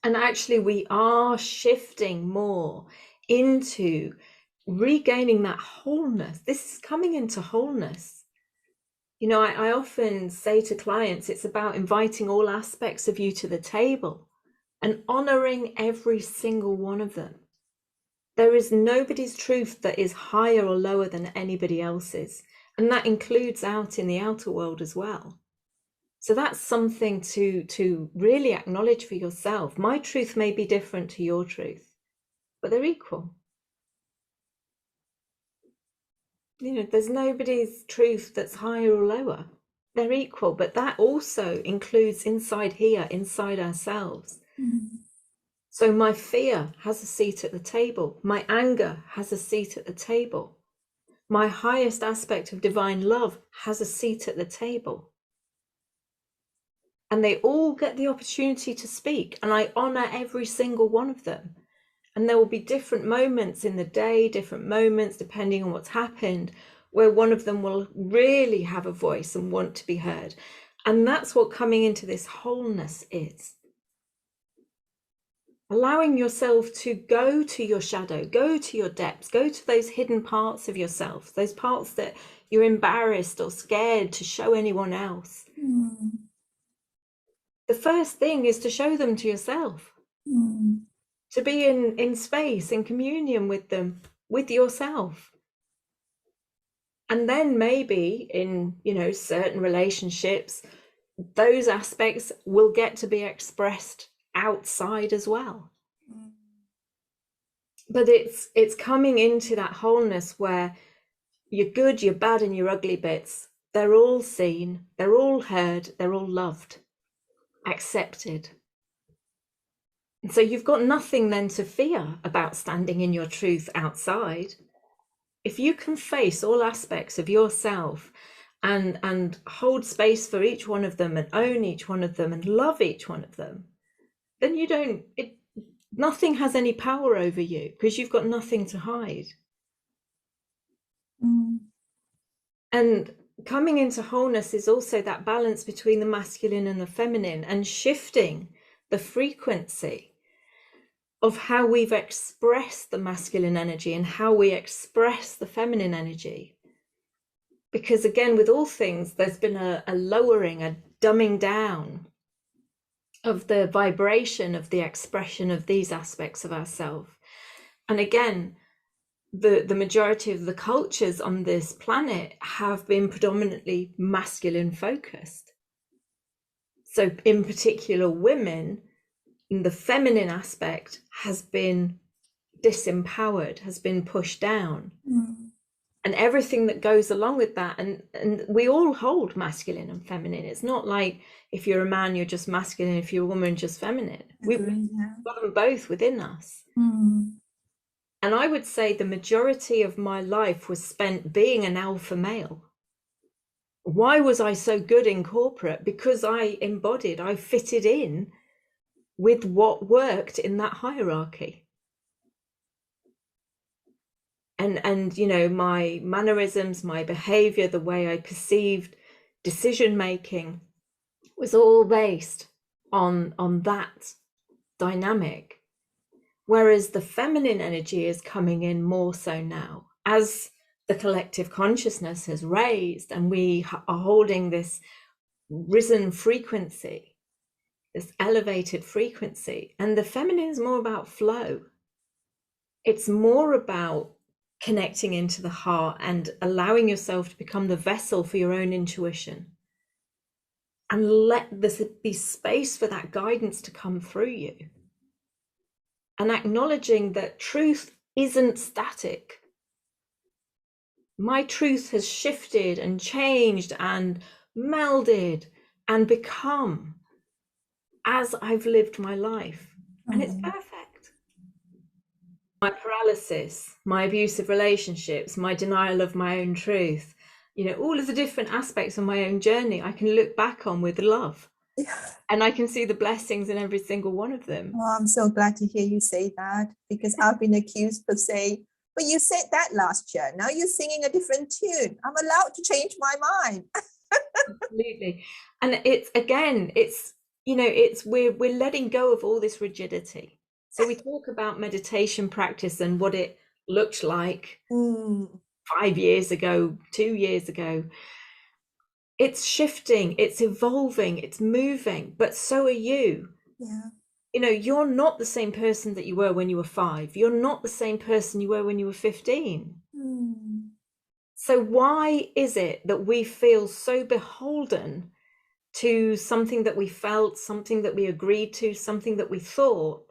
And actually, we are shifting more into regaining that wholeness. This is coming into wholeness. You know, I often say to clients, it's about inviting all aspects of you to the table and honoring every single one of them. There is nobody's truth that is higher or lower than anybody else's. And that includes out in the outer world as well. So that's something to really acknowledge for yourself. My truth may be different to your truth, but they're equal. You know, there's nobody's truth that's higher or lower. They're equal, but that also includes inside here, inside ourselves. So my fear has a seat at the table. My anger has a seat at the table. My highest aspect of divine love has a seat at the table. And they all get the opportunity to speak, and I honor every single one of them. And there will be different moments in the day, different moments depending on what's happened, where one of them will really have a voice and want to be heard. And that's what coming into this wholeness is. Allowing yourself to go to your shadow, go to your depths, go to those hidden parts of yourself, those parts that you're embarrassed or scared to show anyone else. The first thing is to show them to yourself, to be in space, in communion with them, with yourself. And then maybe in, you know, certain relationships, those aspects will get to be expressed outside as well. But it's coming into that wholeness where your good, your bad, and your ugly bits, they're all seen, they're all heard, they're all loved, accepted. And so you've got nothing then to fear about standing in your truth outside. If you can face all aspects of yourself and hold space for each one of them and own each one of them and love each one of them, then nothing has any power over you because you've got nothing to hide. And coming into wholeness is also that balance between the masculine and the feminine, and shifting the frequency of how we've expressed the masculine energy and how we express the feminine energy. Because again, with all things, there's been a lowering, a dumbing down of the vibration of the expression of these aspects of ourselves. And again, the majority of the cultures on this planet have been predominantly masculine focused. So in particular, women, the feminine aspect has been disempowered, has been pushed down. And everything that goes along with that, and we all hold masculine and feminine. It's not like if you're a man you're just masculine, if you're a woman just feminine. We've got them both within us. And I would say the majority of my life was spent being an alpha male. Why was I so good in corporate? Because I fitted in with what worked in that hierarchy. And you know, my mannerisms, my behavior, the way I perceived decision making was all based on that dynamic. Whereas the feminine energy is coming in more so now as the collective consciousness has raised, and we are holding this risen frequency, this elevated frequency. And the feminine is more about flow. It's more about connecting into the heart and allowing yourself to become the vessel for your own intuition, and let this be space for that guidance to come through you, and acknowledging that truth isn't static. My truth has shifted and changed and melded and become as I've lived my life, and it's perfect. My paralysis, my abusive relationships, my denial of my own truth, you know, all of the different aspects of my own journey, I can look back on with love. And I can see the blessings in every single one of them. Oh, I'm so glad to hear you say that, because I've been accused of saying, but you said that last year. Now you're singing a different tune. I'm allowed to change my mind. Absolutely. And it's you know, it's we're letting go of all this rigidity. So we talk about meditation practice and what it looked like Mm, 5 years ago, 2 years ago. It's shifting, it's evolving, it's moving, but so are you. yeah. You know, you're not the same person that you were when you were 5. You're not the same person you were when you were 15. Mm, So why is it that we feel so beholden to something that we felt, something that we agreed to, something that we thought,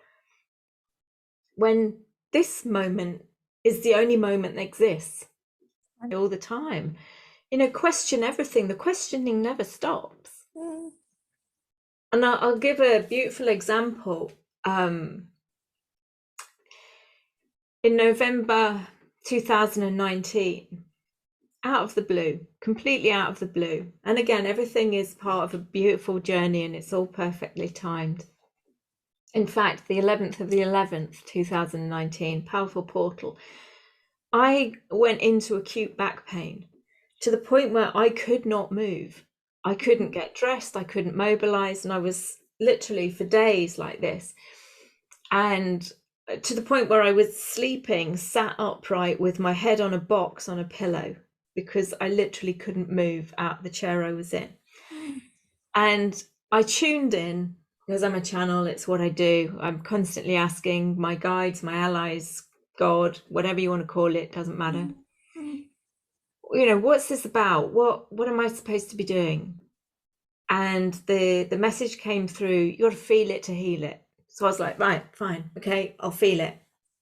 when this moment is the only moment that exists all the time? You know, question everything. The questioning never stops. mm, And I'll give a beautiful example. In November 2019, out of the blue, completely out of the blue. And again, everything is part of a beautiful journey and it's all perfectly timed. In fact, the 11th of the 11th, 2019, powerful portal, I went into acute back pain to the point where I could not move. I couldn't get dressed, I couldn't mobilize, and I was literally for days like this. And to the point where I was sleeping, sat upright with my head on a box on a pillow, because I literally couldn't move out of the chair I was in. And I tuned in because I'm a channel, it's what I do. I'm constantly asking my guides, my allies, God, whatever you want to call it, doesn't matter. mm, You know, what's this about? What am I supposed to be doing? And the message came through, you got to feel it to heal it. So I was like, right, fine, okay, I'll feel it.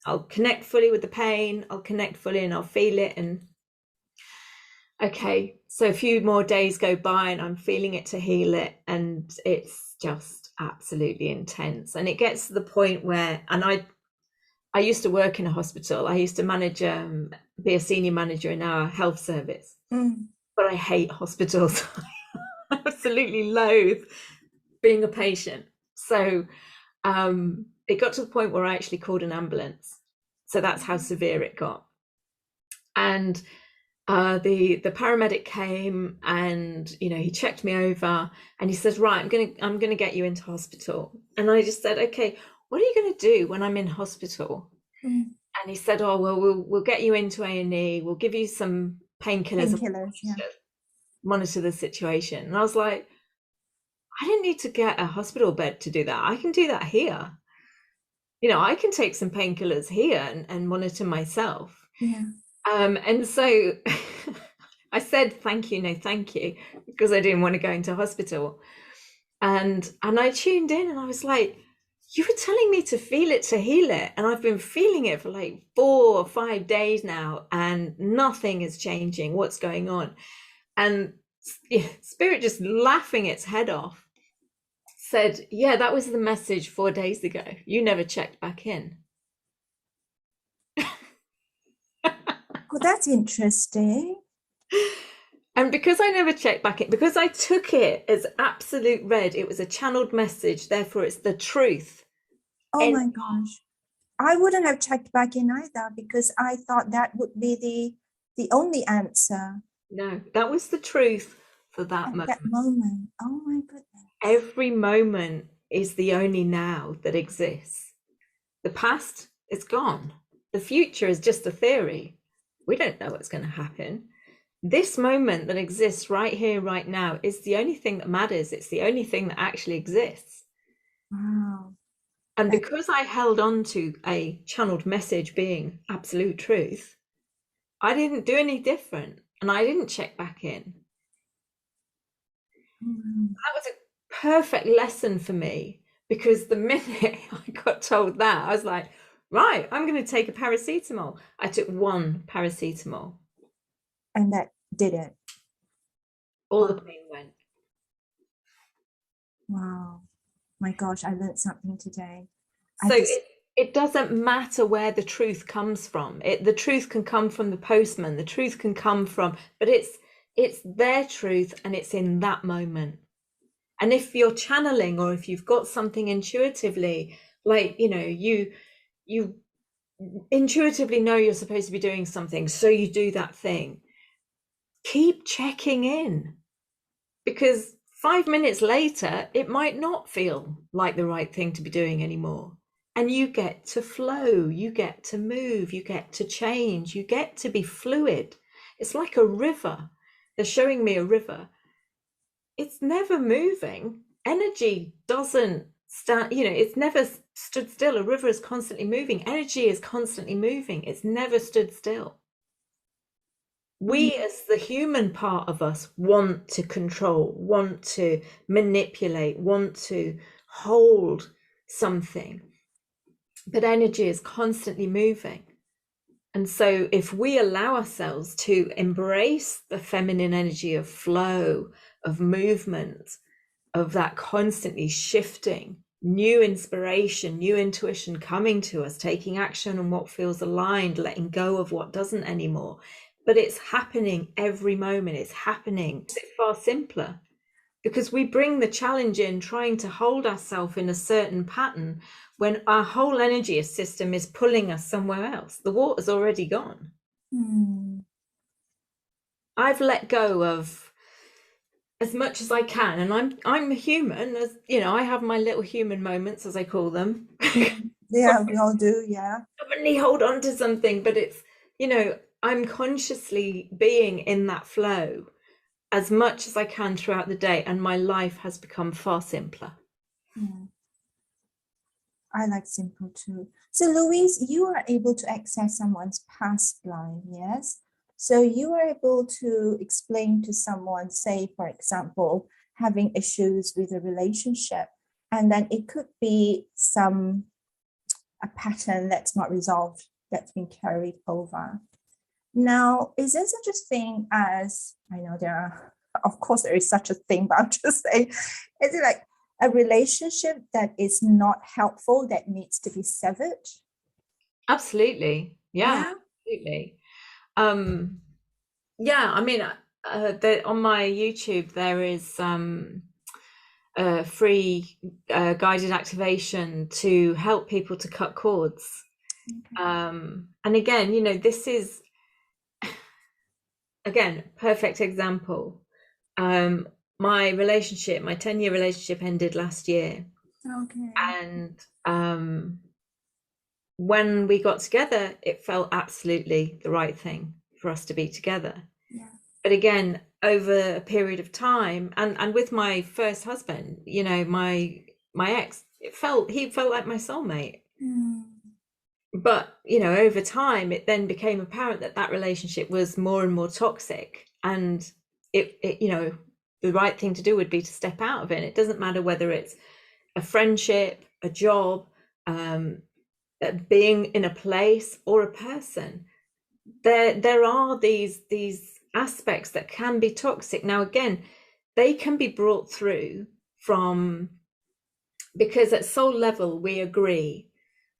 I'll connect fully with the pain, I'll connect fully and I'll feel it. And okay, so a few more days go by and I'm feeling it to heal it, and it's just absolutely intense. And it gets to the point where, and I used to work in a hospital. I used to manage, be a senior manager in our health service, mm. but I hate hospitals. I absolutely loathe being a patient. So it got to the point where I actually called an ambulance. So that's how severe it got. And the paramedic came, and you know, he checked me over and he says, right, I'm gonna get you into hospital. And I just said, okay, what are you going to do when I'm in hospital? Mm. And he said, oh well, we'll get you into A&E, we'll give you some painkillers and Painkillers, yeah. monitor the situation. And I was like, I didn't need to get a hospital bed to do that. I can do that here. You know, I can take some painkillers here and monitor myself. Yeah. And so I said, thank you, no, thank you, because I didn't want to go into hospital. And I tuned in and I was like, you were telling me to feel it to heal it. And I've been feeling it for like 4 or 5 days now, and nothing is changing. What's going on? And Spirit, just laughing its head off, said, yeah, that was the message 4 days ago. You never checked back in. Oh, that's interesting. And because I never checked back in, because I took it as absolute red, it was a channeled message, therefore it's the truth. Oh And my gosh. I wouldn't have checked back in either, because I thought that would be the only answer no, that was the truth for that at moment. that moment. Oh my goodness. Every moment is the only now that exists. The past is gone. The future is just a theory. We don't know what's going to happen. This moment that exists right here, right now, is the only thing that matters. It's the only thing that actually exists. Wow. And because I held on to a channeled message being absolute truth, I didn't do any different, and I didn't check back in. That was a perfect lesson for me, because the minute I got told that, I was like, right, I'm going to take a paracetamol. I took 1 paracetamol. And that did it. All Wow. the pain went. Wow. My gosh, I learned something today. So it doesn't matter where the truth comes from. The truth can come from the postman. The truth can come from, but it's their truth, and it's in that moment. And if you're channeling, or if you've got something intuitively, like, you know, you intuitively know you're supposed to be doing something, so you do that thing, keep checking in, because 5 minutes later, it might not feel like the right thing to be doing anymore. And you get to flow, you get to move, you get to change, you get to be fluid. It's like a river. They're showing me a river. It's never moving. Energy doesn't stand, it's never stood still. A river is constantly moving. Energy is constantly moving. It's never stood still. We, as the human part of us, want to control, want to manipulate, want to hold something. But energy is constantly moving. And so if we allow ourselves to embrace the feminine energy of flow, of movement, of that constantly shifting, new inspiration, new intuition coming to us, taking action on what feels aligned, letting go of what doesn't anymore. But it's happening every moment. It's happening. It's far simpler because we bring the challenge in trying to hold ourselves in a certain pattern when our whole energy system is pulling us somewhere else. The water's already gone. I've let go of as much as I can, and I'm a human, as I have my little human moments, as I call them. Yeah, we all do. Yeah, Stubbornly hold on to something, but it's I'm consciously being in that flow as much as I can throughout the day, and my life has become far simpler. I like simple too. So Louise, you are able to access someone's past life, yes? So you are able to explain to someone, say, for example, having issues with a relationship, and then it could be a pattern that's not resolved, that's been carried over. Now, is there such a thing as, I know of course there is such a thing, but I'm just saying, is it like a relationship that is not helpful that needs to be severed? Absolutely. Yeah. Absolutely. Yeah, I mean, on my YouTube there is a free guided activation to help people to cut cords. And again, this is perfect example. My 10-year relationship ended last year. Okay. And when we got together, it felt absolutely the right thing for us to be together. Yeah. But again, over a period of time, and with my first husband, my ex, he felt like my soulmate. But over time, it then became apparent that relationship was more and more toxic, and it the right thing to do would be to step out of it. And it doesn't matter whether it's a friendship, a job, being in a place or a person. There are these aspects that can be toxic. Now, again, they can be brought through because at soul level we agree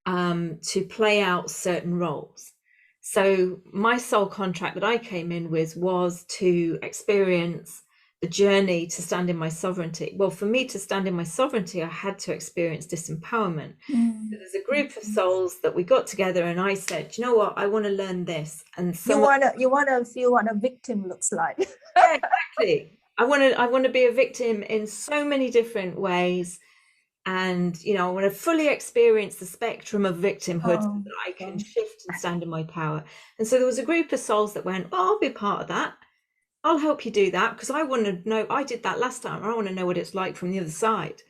to play out certain roles. So my soul contract that I came in with was to experience the journey to stand in my sovereignty. Well, for me to stand in my sovereignty, I had to experience disempowerment. There's a group of souls that we got together, and I said, you know what, I want to learn this. And you want to feel what a victim looks like. Yeah, exactly. I want to be a victim in so many different ways. And I want to fully experience the spectrum of victimhood so that I can shift and stand in my power. And so there was a group of souls that went, I'll be part of that. I'll help you do that, because I want to know, I did that last time. I want to know what it's like from the other side.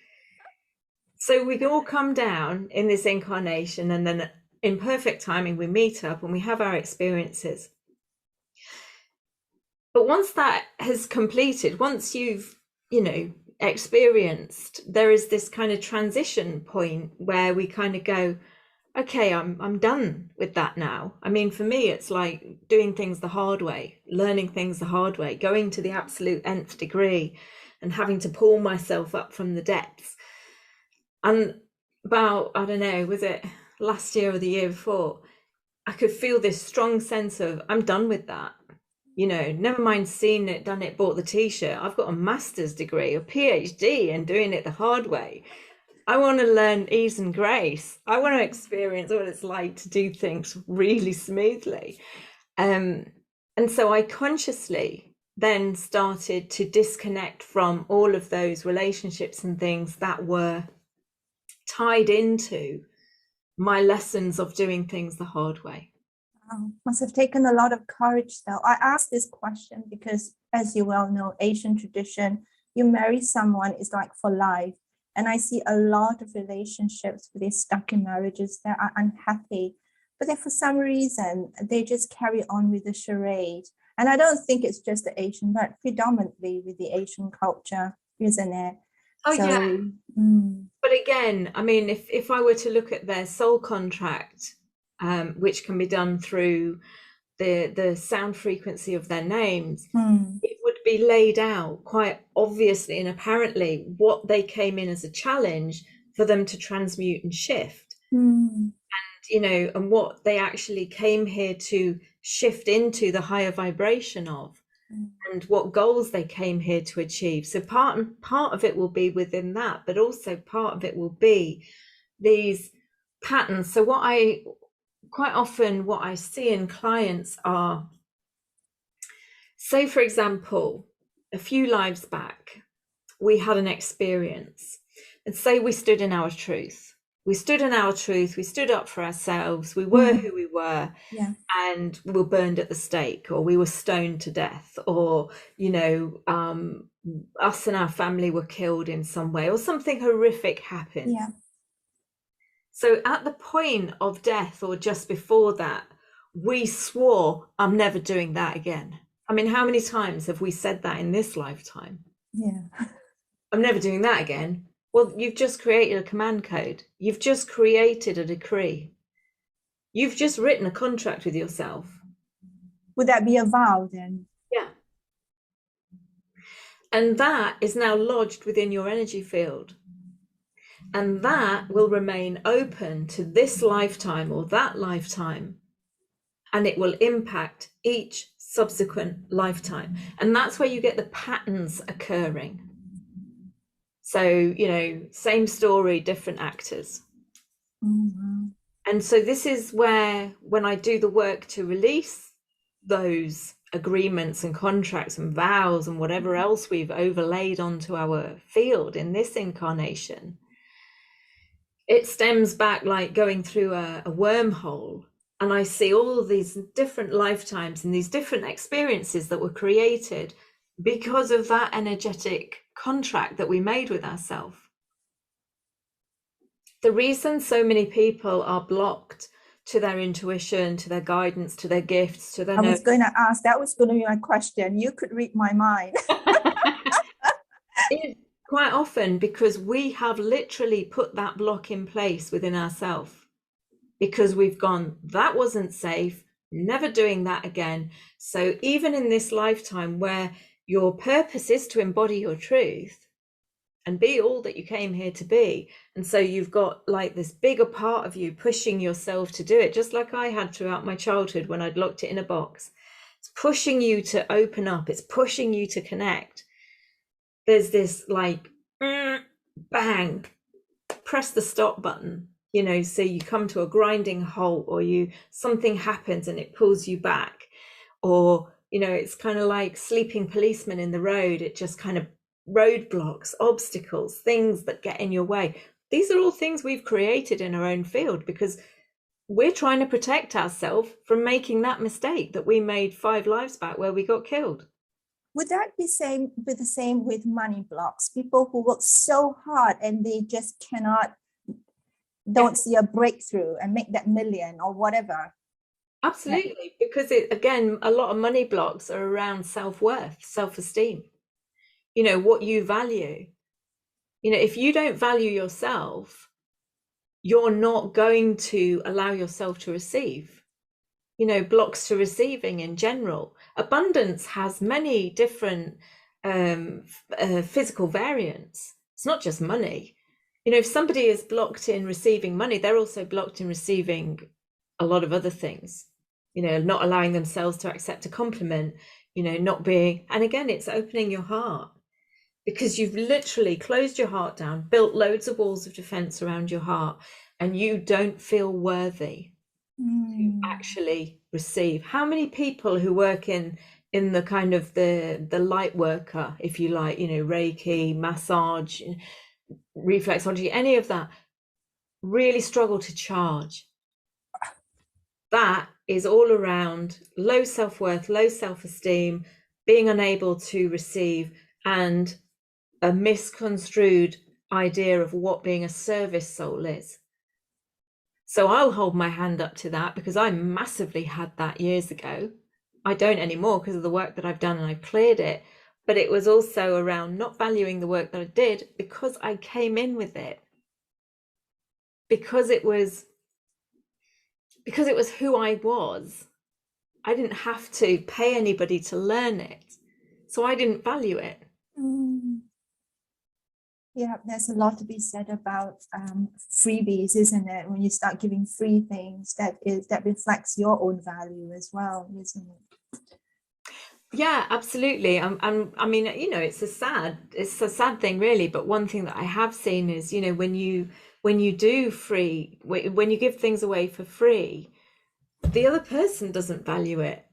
So we all come down in this incarnation, and then in perfect timing, we meet up and we have our experiences. But once that has completed, once you've, experienced, there is this kind of transition point where we kind of go, okay, I'm done with that now. I mean, for me, it's like doing things the hard way, learning things the hard way, going to the absolute nth degree and having to pull myself up from the depths. And about, I don't know, was it last year or the year before, I could feel this strong sense of, I'm done with that. Never mind seen it, done it, bought the t-shirt. I've got a master's degree, a PhD, and doing it the hard way. I want to learn ease and grace. I want to experience what it's like to do things really smoothly. And so I consciously then started to disconnect from all of those relationships and things that were tied into my lessons of doing things the hard way. Must have taken a lot of courage though. I asked this question because, as you well know, Asian tradition, you marry someone is like for life. And I see a lot of relationships where they're stuck in marriages that are unhappy, but then for some reason, they just carry on with the charade. And I don't think it's just the Asian, but predominantly with the Asian culture, isn't it? Oh, yeah. But again, I mean, if I were to look at their soul contract, which can be done through the sound frequency of their names, it would be laid out quite obviously and apparently what they came in as a challenge for them to transmute and shift. And, you know, and what they actually came here to shift into the higher vibration of, and what goals they came here to achieve. So part of it will be within that, but also part of it will be these patterns. So what I see in clients are, say, for example, a few lives back, we had an experience, and say we stood in our truth. We stood in our truth, we stood up for ourselves, we were who we were, and we were burned at the stake, or we were stoned to death, or, you know, us and our family were killed in some way, or something horrific happened. Yeah. So at the point of death, or just before that, we swore, I'm never doing that again. I mean, how many times have we said that in this lifetime? Yeah. I'm never doing that again. Well, you've just created a command code. You've just created a decree. You've just written a contract with yourself. Would that be a vow then? Yeah. And that is now lodged within your energy field. And that will remain open to this lifetime or that lifetime. And it will impact each subsequent lifetime. And that's where you get the patterns occurring. So, you know, same story, different actors. And so this is where, when I do the work to release those agreements and contracts and vows and whatever else we've overlaid onto our field in this incarnation, it stems back like going through a wormhole. And I see all of these different lifetimes and these different experiences that were created because of that energetic contract that we made with ourselves. The reason so many people are blocked to their intuition, to their guidance, to their gifts, to their... I was going to ask, that was going to be my question. You could read my mind. It's quite often because we have literally put that block in place within ourselves, because we've gone, that wasn't safe, never doing that again. So even in this lifetime where your purpose is to embody your truth and be all that you came here to be, and so you've got like this bigger part of you pushing yourself to do it, just like I had throughout my childhood when I'd locked it in a box. It's pushing you to open up, it's pushing you to connect. There's this like bang, press the stop button, you know, so you come to a grinding halt, or something happens and it pulls you back, or, you know, it's kind of like sleeping policemen in the road. It just kind of roadblocks, obstacles, things that get in your way. These are all things we've created in our own field because we're trying to protect ourselves from making that mistake that we made 5 lives back where we got killed. Would that be the same with money blocks? People who work so hard and they just don't see a breakthrough and make that million or whatever. Absolutely, because again, a lot of money blocks are around self-worth, self-esteem. You know, what you value. You know, if you don't value yourself, you're not going to allow yourself to receive. You know, blocks to receiving in general. Abundance has many different physical variants. It's not just money. You know, if somebody is blocked in receiving money, they're also blocked in receiving a lot of other things. You know, not allowing themselves to accept a compliment, you know, not being, and again, it's opening your heart, because you've literally closed your heart down, built loads of walls of defense around your heart, and you don't feel worthy to actually receive. How many people who work in in the kind of the light worker, if you like, you know, Reiki, massage, reflexology, any of that, really struggle to charge. That is all around low self-worth, low self-esteem, being unable to receive, and a misconstrued idea of what being a service soul is. So I'll hold my hand up to that, because I massively had that years ago. I don't anymore because of the work that I've done, and I've cleared it. But it was also around not valuing the work that I did, because I came in with it. Because it was who I was. I didn't have to pay anybody to learn it. So I didn't value it. Yeah, there's a lot to be said about freebies, isn't it? When you start giving free things, that reflects your own value as well, isn't it? Yeah, absolutely. I mean, you know, it's a sad thing, really. But one thing that I have seen is, you know, when you do free, when you give things away for free, the other person doesn't value it.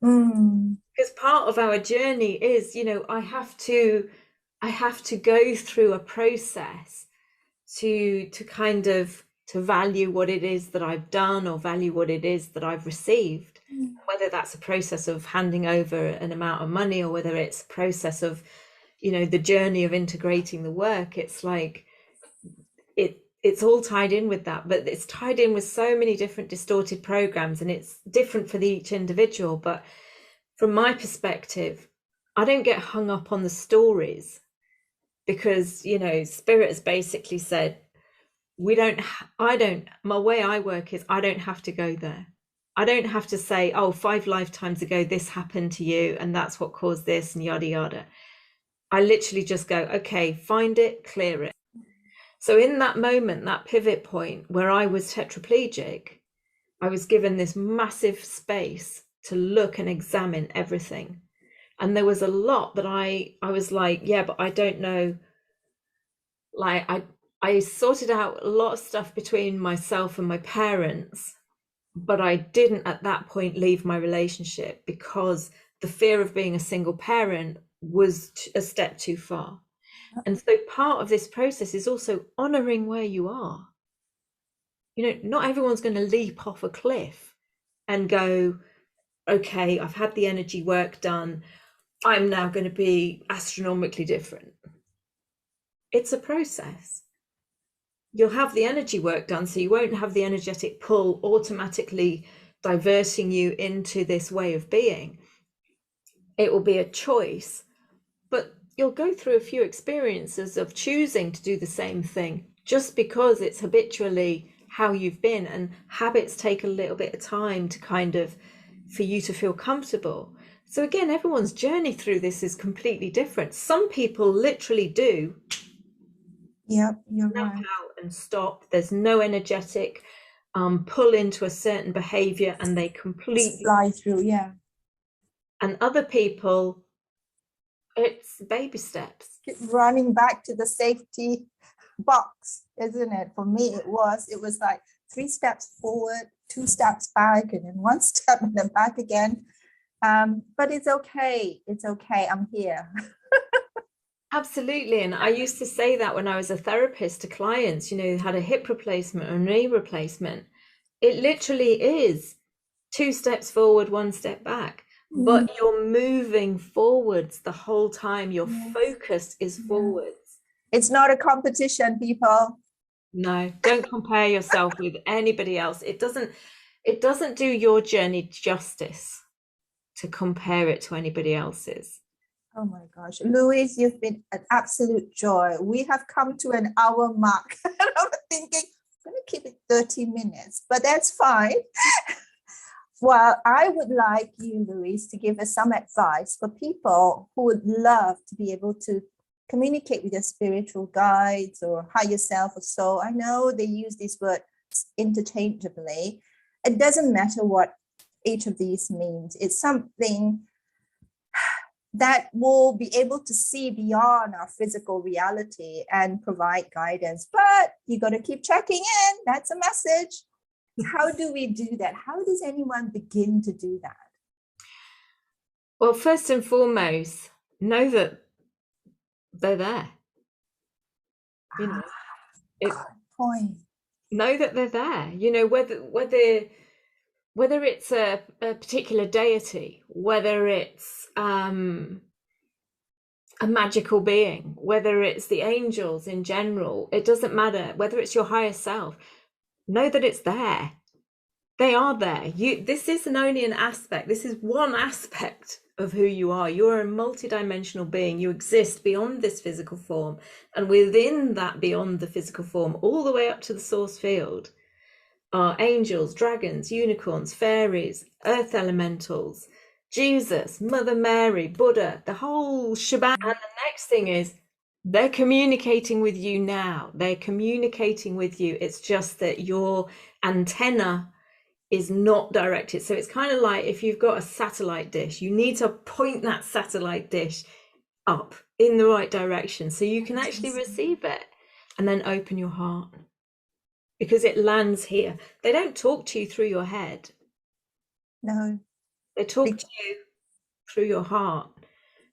Because part of our journey is, you know, I have to go through a process to kind of to value what it is that I've done, or value what it is that I've received. Whether that's a process of handing over an amount of money, or whether it's a process of, you know, the journey of integrating the work. It's like it's all tied in with that, but it's tied in with so many different distorted programs, and it's different for each individual. But from my perspective, I don't get hung up on the stories, because, you know, Spirit has basically said, my way I work is, I don't have to go there. I don't have to say, oh, 5 lifetimes ago this happened to you and that's what caused this, and yada yada. I literally just go, okay, find it, clear it. So in that moment, that pivot point where I was tetraplegic, I was given this massive space to look and examine everything. And there was a lot that I was like, yeah, but I don't know. Like I sorted out a lot of stuff between myself and my parents, but I didn't at that point leave my relationship, because the fear of being a single parent was a step too far. And so part of this process is also honoring where you are. You know, not everyone's going to leap off a cliff and go, okay, I've had the energy work done, I'm now going to be astronomically different. It's a process. You'll have the energy work done, so you won't have the energetic pull automatically diverting you into this way of being. It will be a choice, but you'll go through a few experiences of choosing to do the same thing, just because it's habitually how you've been, and habits take a little bit of time to kind of, for you to feel comfortable. So again, everyone's journey through this is completely different. Some people literally do Yep, you're snap right. out and stop. There's no energetic pull into a certain behavior, and they completely fly through. Yeah. And other people, it's baby steps. Keep running back to the safety box, isn't it? For me, it was like 3 steps forward, 2 steps back, and then 1 step and then back again. But it's okay. It's okay. I'm here. Absolutely. And I used to say that when I was a therapist to clients, you know, who had a hip replacement or a knee replacement. It literally is 2 steps forward, 1 step back. But you're moving forwards the whole time. Your focus is forwards. It's not a competition, people. No, don't compare yourself with anybody else. It doesn't do your journey justice to compare it to anybody else's. Oh my gosh, Louise, you've been an absolute joy. We have come to an hour mark. I'm thinking, I'm going to keep it 30 minutes, but that's fine. Well, I would like you, Louise, to give us some advice for people who would love to be able to communicate with their spiritual guides or higher self or soul. I know they use these words interchangeably. It doesn't matter what each of these means. It's something that will be able to see beyond our physical reality and provide guidance. But you got to keep checking in. That's a message. How do we do that? How does anyone begin to do that? Well, first and foremost, know that they're there. You know, it, Good point. know that they're there. You know, whether it's a particular deity, whether it's a magical being, whether it's the angels in general, it doesn't matter. Whether it's your higher self, know that it's there. They are there. This isn't only an aspect. This is one aspect of who you are. You're a multidimensional being. You exist beyond this physical form, and within that, beyond the physical form, all the way up to the source field, are angels, dragons, unicorns, fairies, earth elementals, Jesus, Mother Mary, Buddha, the whole shebang. And the next thing is, they're communicating with you now. They're communicating with you. It's just that your antenna is not directed. So it's kind of like if you've got a satellite dish, you need to point that satellite dish up in the right direction so you can actually receive it, and then open your heart, because it lands here. They don't talk to you through your head. No. They talk to you through your heart.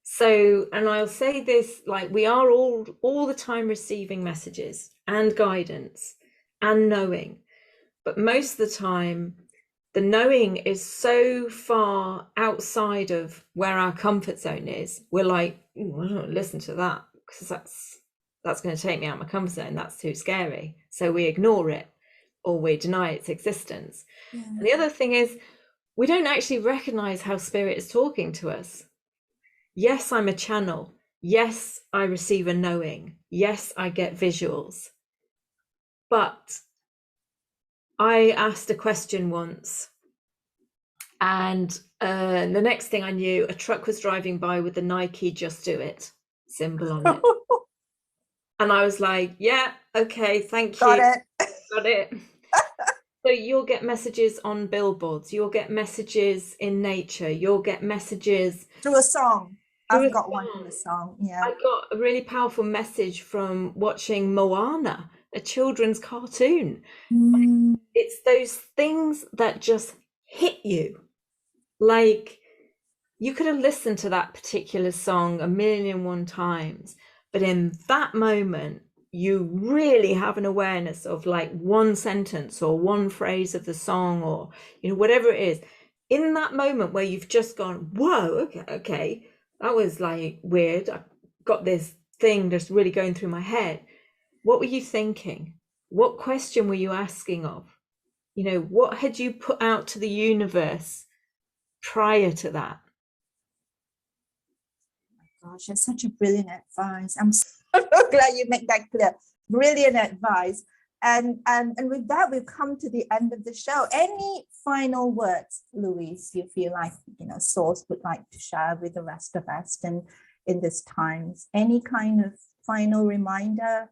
So, and I'll say this, like, we are all the time receiving messages and guidance and knowing, but most of the time the knowing is so far outside of where our comfort zone is. We're like, I don't want to listen to that because that's going to take me out of my comfort zone. That's too scary. So we ignore it or we deny its existence. Yeah. And the other thing is, we don't actually recognize how spirit is talking to us. Yes, I'm a channel. Yes, I receive a knowing. Yes, I get visuals. But I asked a question once, and the next thing I knew, a truck was driving by with the Nike "Just Do It" symbol on it. And I was like, yeah, okay, thank you. Got it. Got it. So you'll get messages on billboards, you'll get messages in nature, you'll get messages Through a song. through I've a got one song. through a song. Yeah. I got a really powerful message from watching Moana, a children's cartoon. Mm. It's those things that just hit you. Like, you could have listened to that particular song a million and one times, but in that moment, you really have an awareness of like one sentence or one phrase of the song, or, you know, whatever it is. In that moment where you've just gone, whoa, okay, that was like weird. I got this thing just really going through my head. What were you thinking? What question were you asking of? You know, what had you put out to the universe prior to that? Gosh, that's such a brilliant advice. I'm so glad you make that clear. Brilliant advice. And with that, we've come to the end of the show. Any final words, Louise, you feel like, you know, Source would like to share with the rest of us in this times? Any kind of final reminder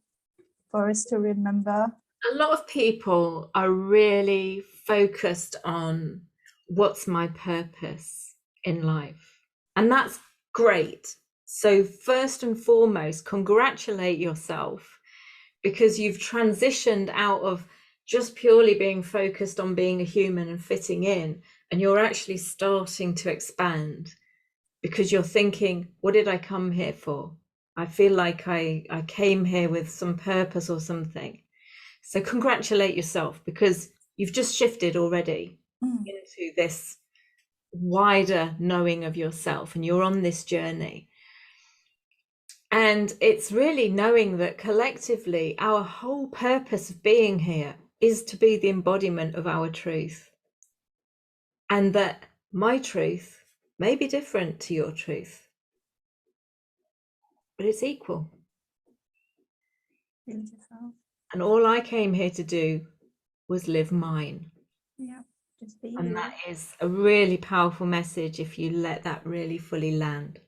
for us to remember? A lot of people are really focused on what's my purpose in life, and that's great. So first and foremost, congratulate yourself, because you've transitioned out of just purely being focused on being a human and fitting in, and you're actually starting to expand, because you're thinking, what did I come here for? I feel like I came here with some purpose or something. So congratulate yourself, because you've just shifted already into this wider knowing of yourself, and you're on this journey. And it's really knowing that collectively our whole purpose of being here is to be the embodiment of our truth, and that my truth may be different to your truth, but it's equal. Beautiful. And all I came here to do was live mine. Yeah, just be And you. that is a really powerful message if you let that really fully land.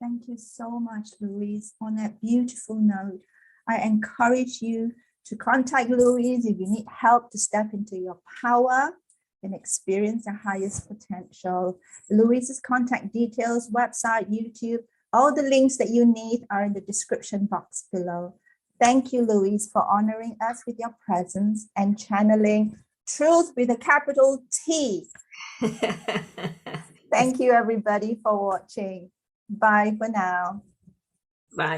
Thank you so much, Louise. On that beautiful note, I encourage you to contact Louise if you need help to step into your power and experience the highest potential. Louise's contact details, website, YouTube, all the links that you need are in the description box below. Thank you, Louise, for honoring us with your presence and channeling truth with a capital T. Thank you, everybody, for watching. Bye for now. Bye.